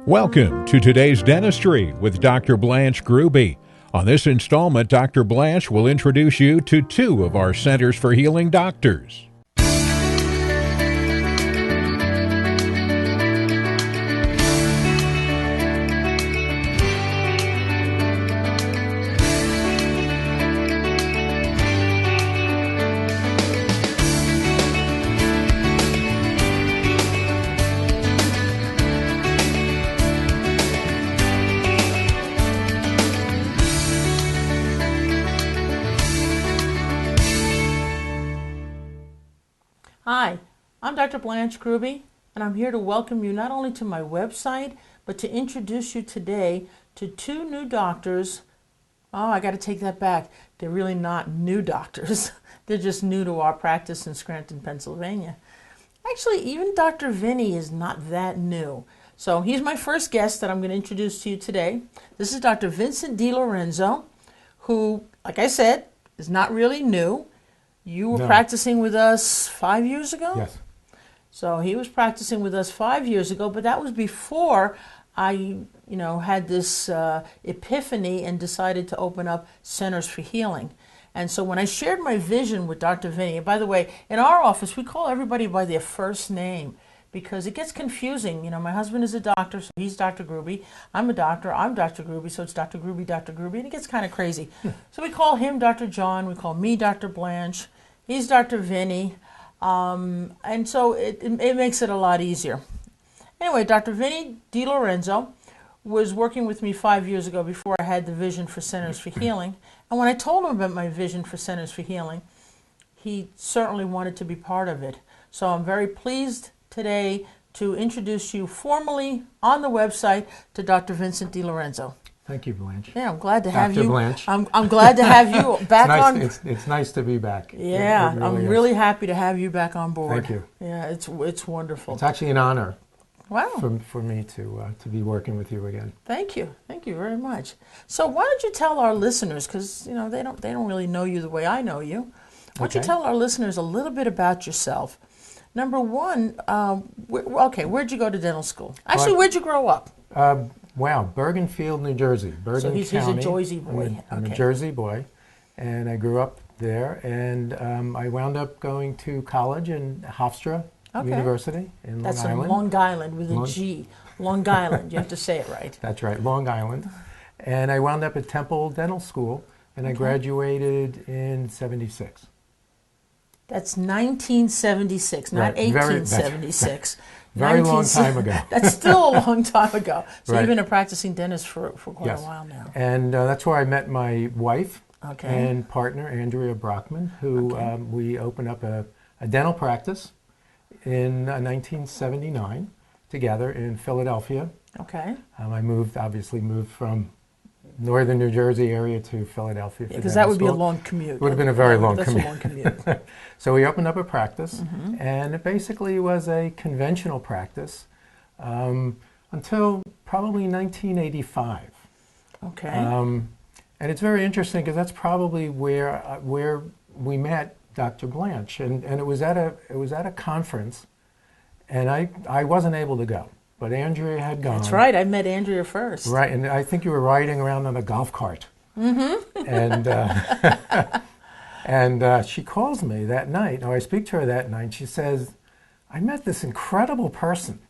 Welcome to today's Dentistry with Dr. Blanche Gruby. On this installment, Dr. Blanche will introduce you to two of our Centers for Healing doctors. Hi, I'm Dr. Blanche Gruby, and I'm here to welcome you not only to my website, but to introduce you today to two new doctors. Oh, I got to take that back. They're really not new doctors. They're just new to our practice in Scranton, Pennsylvania. Actually, even Dr. Vinny is not that new. So he's my first guest that I'm going to introduce to you today. This is Dr. Vincent DiLorenzo, who, like I said, is not really new. You were practicing with us 5 years ago? Yes. So he was practicing with us 5 years ago, but that was before I, had this epiphany and decided to open up Centers for Healing. And so when I shared my vision with Dr. Vinny, and by the way, in our office, we call everybody by their first name because it gets confusing. My husband is a doctor, so he's Dr. Gruby. I'm a doctor, I'm Dr. Gruby, so it's Dr. Gruby, and it gets kind of crazy. So we call him Dr. John, we call me Dr. Blanche, he's Dr. Vinny, and so it makes it a lot easier. Anyway, Dr. Vinny DiLorenzo was working with me 5 years ago before I had the vision for Centers for Healing. And when I told him about my vision for Centers for Healing, he certainly wanted to be part of it. So I'm very pleased today to introduce you formally on the website to Dr. Vincent DiLorenzo. Thank you, Blanche. Yeah, I'm glad to have Dr. you. Blanche. I'm glad to have you back on. It's nice to be back. Yeah, It really I'm is. really happy to have you back on board. Thank you. Yeah, it's wonderful. It's actually an honor. Wow. For me to be working with you again. Thank you very much. So why don't you tell our listeners, because they don't really know you the way I know you. Why don't you tell our listeners a little bit about yourself? Number one, where'd you go to dental school? Actually, where'd you grow up? Bergenfield, New Jersey. Bergen So he's County. a Jersey boy. I'm a Jersey boy, and I grew up there, and I wound up going to college in Hofstra University in Long Island. That's in Long Island with a G. Long Island. You have to say it right. That's right, Long Island. And I wound up at Temple Dental School, and I graduated in '76. That's 1976, not 1876. Very long time ago. That's still a long time ago. So Right. you've been a practicing dentist for quite a while now. And that's where I met my wife Okay. and partner, Andrea Brockman, who we opened up a dental practice in 1979 together in Philadelphia. Okay. I moved from northern New Jersey area to Philadelphia. Because that would be a long commute. It would have been a very long That's commute. a long commute. So we opened up a practice, and it basically was a conventional practice until probably 1985. Okay. And it's very interesting because that's probably where we met Dr. Blanche, and it was at a conference, and I wasn't able to go, but Andrea had gone. That's right. I met Andrea first. Right, and I think you were riding around on a golf cart. And and she calls me that night, or I speak to her that night, and she says, I met this incredible person.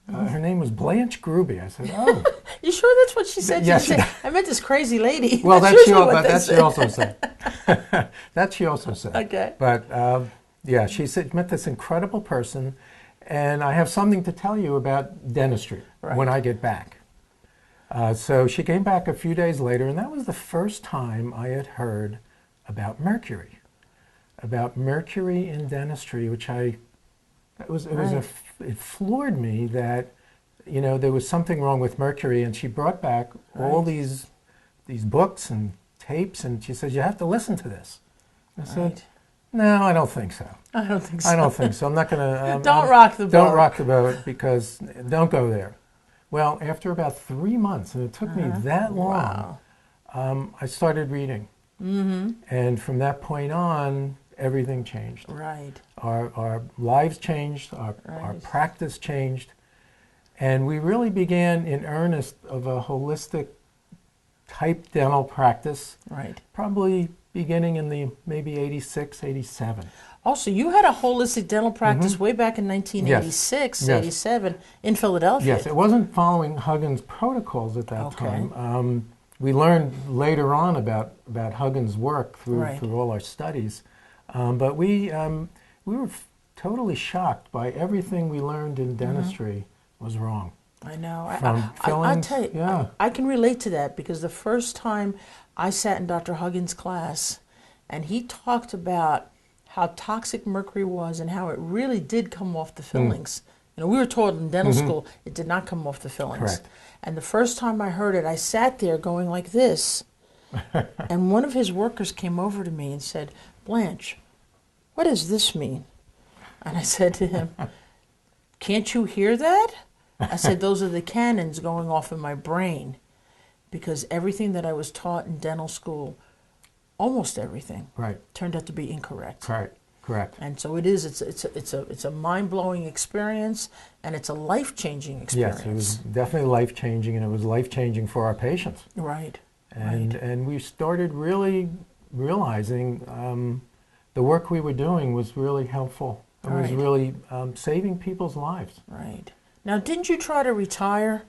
Her name was Blanche Gruby. I said, oh. You sure that's what she said? Yes, She said, I met this crazy lady. Well, That's that she usually also said. That she also said. Okay. But she said, met this incredible person, and I have something to tell you about dentistry when I get back. So she came back a few days later, and that was the first time I had heard about mercury in dentistry, which it floored me that there was something wrong with mercury, and she brought back all these books and tapes, and she said, you have to listen to this. I said, no, I don't think so. I don't think so. I don't think so. I'm not going to... Don't rock the boat. Don't rock the boat, because don't go there. Well, after about 3 months, and it took me that long, I started reading. And from that point on, everything changed. Right. Our lives changed, our practice changed, And we really began in earnest of a holistic type dental practice, Right. probably beginning in the maybe 86, 87. Also, you had a holistic dental practice way back in 1986, Yes. 87 in Philadelphia. Yes, it wasn't following Huggins' protocols at that time. We learned later on about Huggins' work through all our studies, but we were totally shocked by everything we learned in dentistry was wrong. I know. From I fillings, tell you, yeah. I can relate to that because the first time I sat in Dr. Huggins' class and he talked about how toxic mercury was and how it really did come off the fillings. You know, we were taught in dental school it did not come off the fillings. Correct. And the first time I heard it, I sat there going like this. And one of his workers came over to me and said, "Blanche, what does this mean?" And I said to him, "Can't you hear that?" I said, "Those are the cannons going off in my brain." Because everything that I was taught in dental school, almost everything, Right. turned out to be incorrect. Correct. And so it is. It's a mind-blowing experience, and it's a life-changing experience. Yes, it was definitely life-changing, and it was life-changing for our patients. Right. And we started really realizing the work we were doing was really helpful. It was really saving people's lives. Right. Now, didn't you try to retire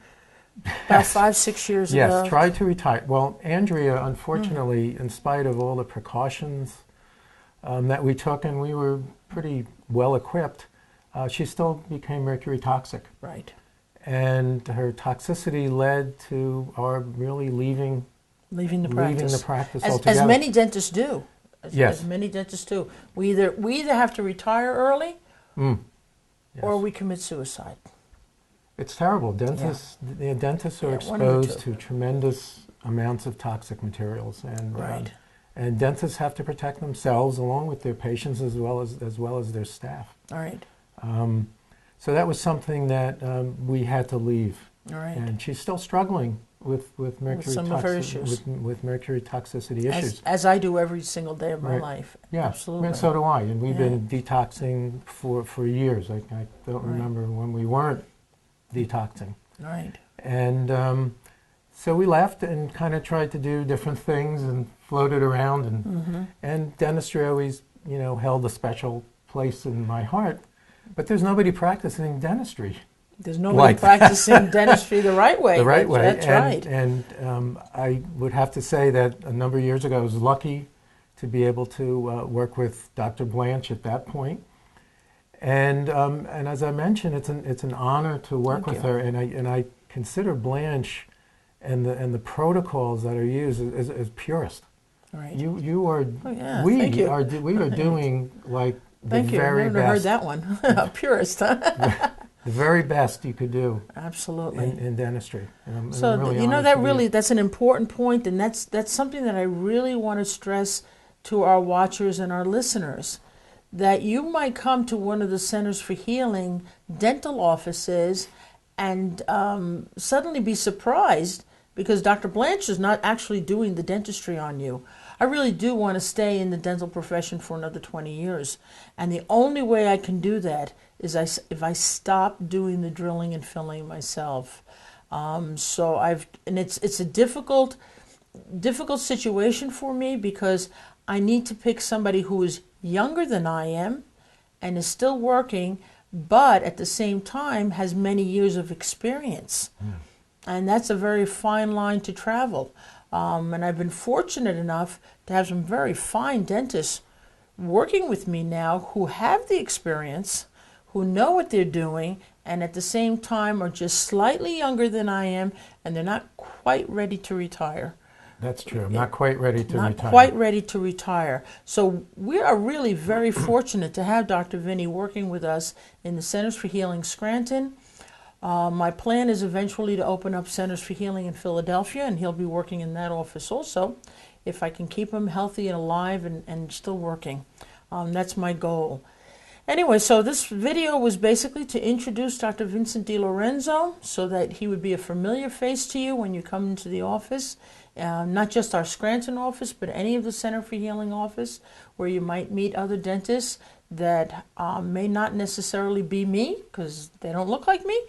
about 5-6 years ago? Yes, tried to retire. Well, Andrea, unfortunately, in spite of all the precautions that we took, and we were pretty well equipped, she still became mercury toxic. Right. And her toxicity led to our really leaving the practice. altogether. As many dentists do. Yes. As many dentists do. We either have to retire early, or we commit suicide. It's terrible. Dentists are one of the exposed two. to tremendous amounts of toxic materials, and dentists have to protect themselves along with their patients as well as their staff. All right. So that was something that we had to leave. All right. And she's still struggling with mercury some of her issues. with mercury toxicity issues. As I do every single day of my life. Yeah, Absolutely. and so do I. And we've been detoxing for years. I don't remember when we weren't detoxing. Right. And so we left and kind of tried to do different things and floated around. And dentistry always, held a special place in my heart. But there's nobody practicing dentistry. There's nobody practicing dentistry the right way. The right way. That's right. And I would have to say that a number of years ago I was lucky to be able to work with Dr. Blanche at that point. And as I mentioned, it's an honor to work with her. And I consider Blanche and the protocols that are used as purest. Right. You are. Thank you. We are doing like the Thank you. very I've best. never heard that one. A purist, huh? The very best you could do. Absolutely. In dentistry. And so I'm really honored that's an important point, and that's something that I really want to stress to our watchers and our listeners, that you might come to one of the Centers for Healing dental offices and suddenly be surprised because Dr. Blanche is not actually doing the dentistry on you. I really do want to stay in the dental profession for another 20 years. And the only way I can do that is if I stop doing the drilling and filling myself. It's a difficult situation for me because I need to pick somebody who is younger than I am and is still working, but at the same time has many years of experience. And that's a very fine line to travel. And I've been fortunate enough to have some very fine dentists working with me now who have the experience, who know what they're doing, and at the same time are just slightly younger than I am, and they're not quite ready to retire. That's true. I'm not quite ready to retire. Not quite ready to retire. So we are really very fortunate to have Dr. Vinny working with us in the Centers for Healing Scranton. My plan is eventually to open up Centers for Healing in Philadelphia, and he'll be working in that office also, if I can keep him healthy and alive and still working. That's my goal. Anyway, so this video was basically to introduce Dr. Vincent DiLorenzo so that he would be a familiar face to you when you come into the office. Not just our Scranton office, but any of the Center for Healing office where you might meet other dentists that may not necessarily be me because they don't look like me,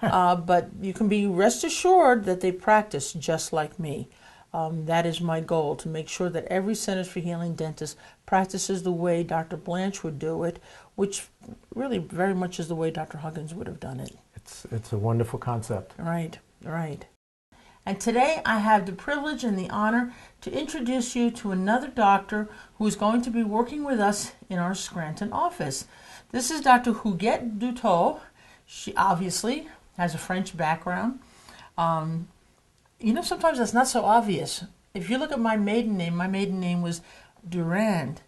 but you can be rest assured that they practice just like me. That is my goal, to make sure that every Centers for Healing dentist practices the way Dr. Blanche would do it, which really very much is the way Dr. Huggins would have done it. It's a wonderful concept. Right, right. And today I have the privilege and the honor to introduce you to another doctor who is going to be working with us in our Scranton office. This is Dr. Huguette Duteau. She obviously has a French background. You know, sometimes that's not so obvious. If you look at my maiden name was Durand.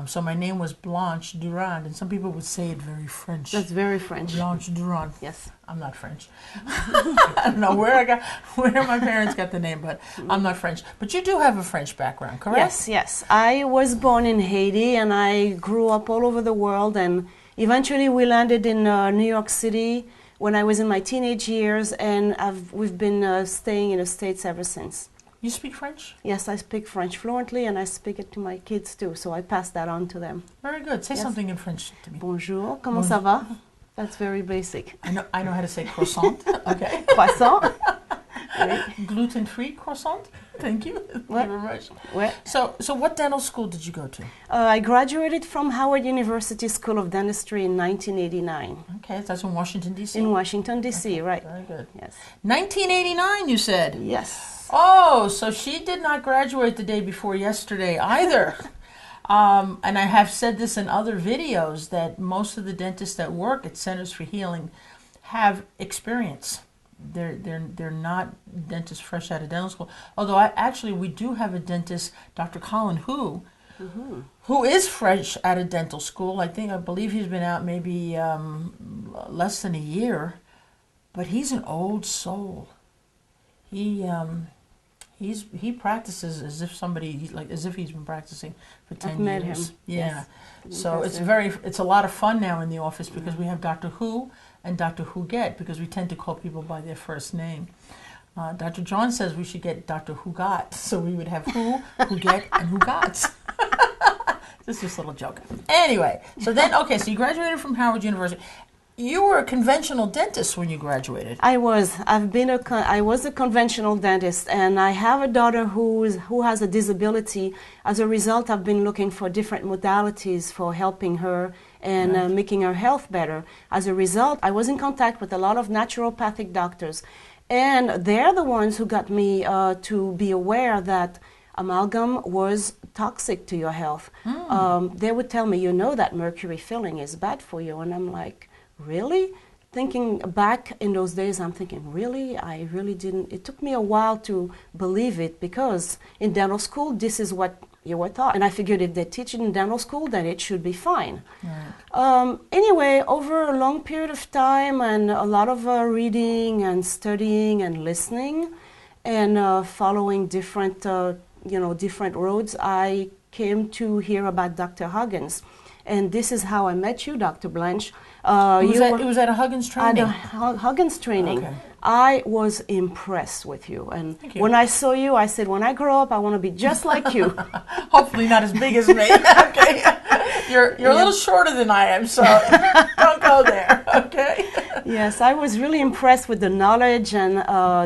So my name was Blanche Durand, and some people would say it very French. That's very French. Blanche Durand. Yes. I'm not French. I don't know where my parents got the name, but I'm not French. But you do have a French background, correct? Yes, yes. I was born in Haiti, and I grew up all over the world, and eventually we landed in New York City when I was in my teenage years, and we've been staying in the States ever since. You speak French? Yes, I speak French fluently, and I speak it to my kids too, so I pass that on to them. Very good. Say something in French to me. Bonjour, comment ça va? That's very basic. I know how to say croissant. Okay. Croissant. Gluten-free croissant. Thank you. Thank you very much. Ouais. So what dental school did you go to? I graduated from Howard University School of Dentistry in 1989. Okay, that's in Washington, D.C.? In Washington, D.C., right. Very good. Yes. 1989, you said? Yes. Oh, so she did not graduate the day before yesterday either. And I have said this in other videos that most of the dentists that work at Centers for Healing have experience. They're not dentists fresh out of dental school. Although we do have a dentist, Dr. Colin Hu, who is fresh out of dental school. I believe he's been out maybe less than a year, but he's an old soul. He practices as if he's been practicing for 10 years. I've met him. Yeah. Yes. So it's a lot of fun now in the office because we have Dr. Hu and Dr. Huguette because we tend to call people by their first name. Dr. John says we should get Dr. Huguette, so we would have Hu, Huguette, and Huguettes. This is just a little joke. Anyway, so you graduated from Howard University. You were a conventional dentist when you graduated. I was. I was a conventional dentist, and I have a daughter who has a disability. As a result, I've been looking for different modalities for helping her and making her health better. As a result, I was in contact with a lot of naturopathic doctors, and they're the ones who got me to be aware that amalgam was toxic to your health. They would tell me, that mercury filling is bad for you, and I'm like, really? Thinking back in those days, I'm thinking, really? I really didn't. It took me a while to believe it because in dental school, this is what you were taught. And I figured if they teach it in dental school, then it should be fine. Right. Anyway, over a long period of time and a lot of reading and studying and listening and following different roads, I came to hear about Dr. Huggins. And this is how I met you, Dr. Blanche. It was at a Huggins training? At a Huggins training. Okay. I was impressed with you. And Thank you. When I saw you, I said, when I grow up, I want to be just like you. Hopefully not as big as me. Okay. You're a little shorter than I am, so don't go there. Okay. Yes, I was really impressed with the knowledge and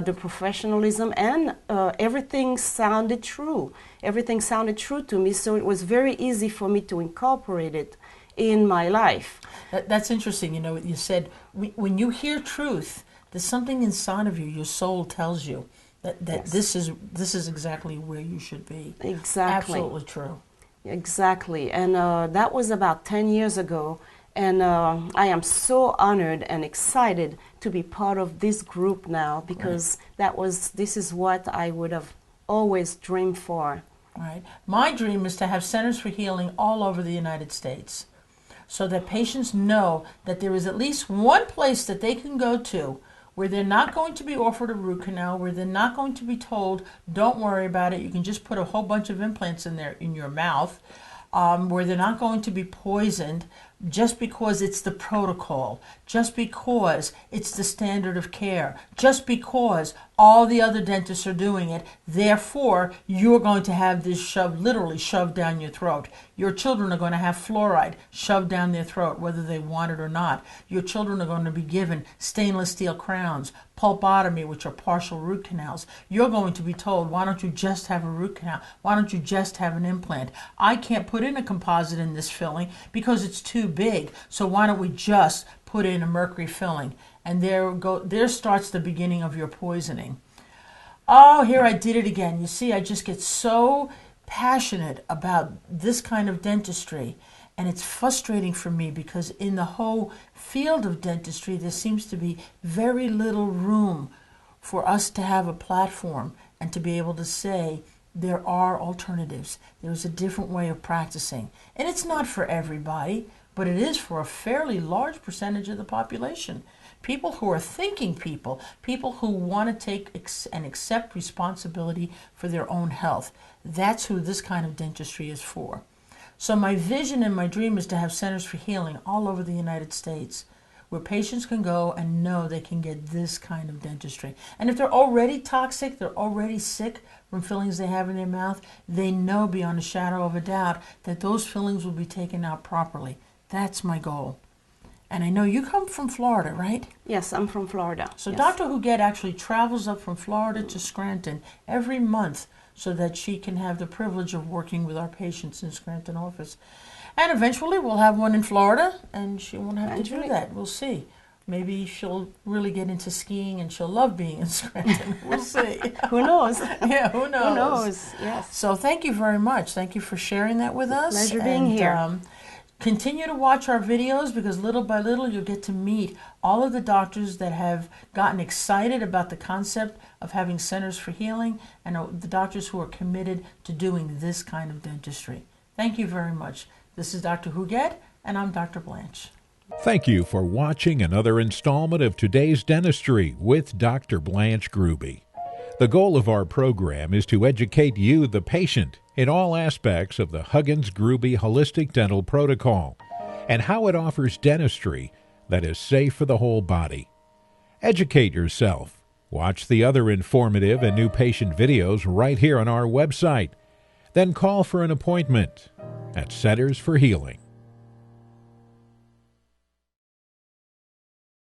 the professionalism, and everything sounded true. Everything sounded true to me, so it was very easy for me to incorporate it in my life. That's interesting. You said when you hear truth, there's something inside of you. Your soul tells you that yes. this is exactly where you should be. Exactly. Absolutely true. Exactly, and that was about 10 years ago. And I am so honored and excited to be part of this group now because this is what I would have always dreamed for. Right. My dream is to have Centers for Healing all over the United States so that patients know that there is at least one place that they can go to where they're not going to be offered a root canal, where they're not going to be told, don't worry about it, you can just put a whole bunch of implants in your mouth. where they're not going to be poisoned just because it's the protocol, just because it's the standard of care, just because all the other dentists are doing it. Therefore, you're going to have this literally shoved down your throat. Your children are going to have fluoride shoved down their throat, whether they want it or not. Your children are going to be given stainless steel crowns, pulpotomy, which are partial root canals. You're going to be told, why don't you just have a root canal? Why don't you just have an implant? I can't put in a composite in this filling because it's too big. So why don't we just put in a mercury filling? And there starts the beginning of your poisoning. Oh, here I did it again. You see, I just get so passionate about this kind of dentistry. And it's frustrating for me because in the whole field of dentistry, there seems to be very little room for us to have a platform and to be able to say there are alternatives. There's a different way of practicing. And it's not for everybody, but it is for a fairly large percentage of the population. People who are thinking people who want to take and accept responsibility for their own health. That's who this kind of dentistry is for. So my vision and my dream is to have centers for healing all over the United States where patients can go and know they can get this kind of dentistry. And if they're already toxic, they're already sick from fillings they have in their mouth, they know beyond a shadow of a doubt that those fillings will be taken out properly. That's my goal. And I know you come from Florida, right? Yes, I'm from Florida. So yes. Dr. Huguette actually travels up from Florida to Scranton every month so that she can have the privilege of working with our patients in Scranton office. And eventually we'll have one in Florida, and she won't have to do that. We'll see. Maybe she'll really get into skiing and she'll love being in Scranton. We'll see. Who knows? Yeah, who knows? Who knows, yes. So thank you very much. Thank you for sharing that with us. Pleasure being here. Continue to watch our videos because little by little you'll get to meet all of the doctors that have gotten excited about the concept of having centers for healing and the doctors who are committed to doing this kind of dentistry. Thank you very much. This is Dr. Huguette, and I'm Dr. Blanche. Thank you for watching another installment of Today's Dentistry with Dr. Blanche Gruby. The goal of our program is to educate you, the patient, in all aspects of the Huggins-Gruby Holistic Dental Protocol and how it offers dentistry that is safe for the whole body. Educate yourself. Watch the other informative and new patient videos right here on our website. Then call for an appointment at Centers for Healing.